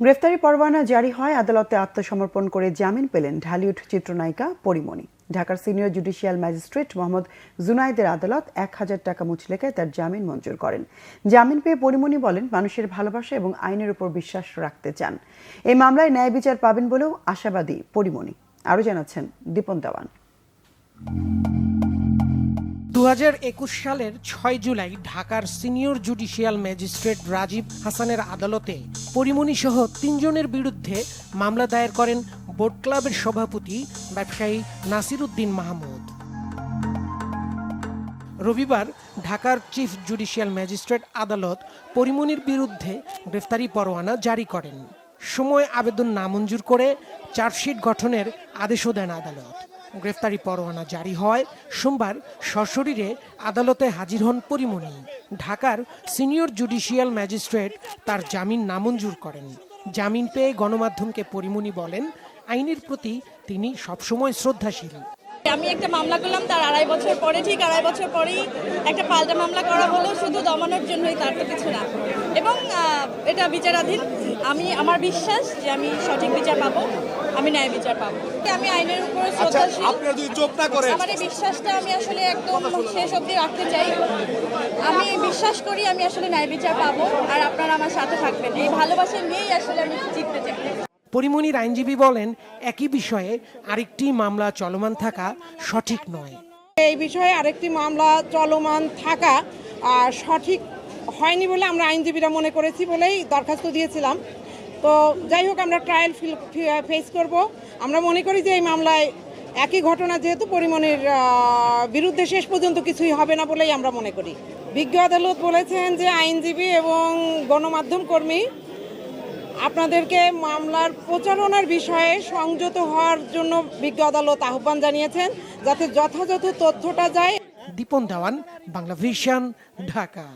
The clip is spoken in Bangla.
গ্রেফতারি পরোয়ানা জারি হয়, আদালতে আত্মসমর্পণ করে জামিন পেলেন ঢালিউড চিত্রনায়িকা পরীমণি। ঢাকার সিনিয়র জুডিশিয়াল ম্যাজিস্ট্রেট মোহাম্মদ জুনায়েদের আদালত ১,০০০ টাকা মুচলেকায় তার জামিন মঞ্জুর করেন। জামিন পেয়ে পরীমণি বলেন, মানুষের ভালোবাসা এবং আইনের উপর বিশ্বাস রাখতে চান। এই মামলায় ন্যায় বিচার পাবেন বলেও আশাবাদী পরীমণি। আরও জানাচ্ছেন দীপন দেওয়ান। ২০২১ সালের ৬ জুলাই ঢাকার সিনিয়র জুডিশিয়াল ম্যাজিস্ট্রেট রাজীব হাসানের আদালতে পরীমণি সহ ৩ জনের বিরুদ্ধে মামলা দায়ের করেন বোট ক্লাবের সভাপতি ব্যবসায়ী নাসির উদ্দিন মাহমুদ। রবিবার ঢাকার চিফ জুডিশিয়াল ম্যাজিস্ট্রেট আদালত পরীমণির বিরুদ্ধে গ্রেফতারি পরোয়ানা জারি করেন। সময় আবেদন নামঞ্জুর করে চার্জশিট গঠনের আদেশও দেন আদালত। গ্রেফতারি পরোয়ানা জারি হয় সোমবার সশরীরে আদালতে হাজির হন পরীমণি। ঢাকার সিনিয়র জুডিশিয়াল ম্যাজিস্ট্রেট তার জামিন নামঞ্জুর করেন। জামিন পেয়ে গণমাধ্যমকে পরীমণি বলেন, আইনের প্রতি তিনি সবসময় শ্রদ্ধাশীল। আমি একটা মামলা করলাম, তার ২.৫ বছর পরে, ঠিক ২.৫ বছর পরেই একটা পাল্টা মামলা করা হলো শুধু দমানোর জন্যই, তার তো কিছু না। এবং এটা বিচারাধীন। আমার বিশ্বাস যে আমি সঠিক বিচার পাবো, আমি ন্যায় বিচার পাবো। আমি আইনের উপরে শ্রদ্ধাশীল। আমার এই বিশ্বাসটা আমি আসলে একদম শেষ অবধি রাখতে চাই। আমি বিশ্বাস করি আমি আসলে ন্যায় বিচার পাবো, আর আপনারা আমার সাথে থাকবেন। এই ভালোবাসা নিয়েই আসলে আমি জিততে চাই। পরীমণির আইনজীবী বলেন, একই বিষয়ে আরেকটি মামলা চলমান থাকা সঠিক নয়। এই বিষয়ে আরেকটি মামলা চলমান থাকা সঠিক হয়নি বলে আমরা আইনজীবীরা মনে করেছি বলেই দরখাস্ত দিয়েছিলাম। তো যাই হোক, আমরা ট্রায়াল ফেস করব। আমরা মনে করি যে এই মামলায় একই ঘটনা যেহেতু পরীমণির বিরুদ্ধে শেষ পর্যন্ত কিছুই হবে না বলেই আমরা মনে করি। বিজ্ঞ আদালত বলেছেন যে আইনজীবী এবং গণমাধ্যম কর্মী আপনাদেরকে মামলার প্রচারণার বিষয়ে সংযত হওয়ার জন্য বিজ্ঞ আদালত আহ্বান জানিয়েছেন, যাতে যথাযথ তথ্যটা যায়। দীপন দেওয়ান, বাংলা ভিশন, ঢাকা।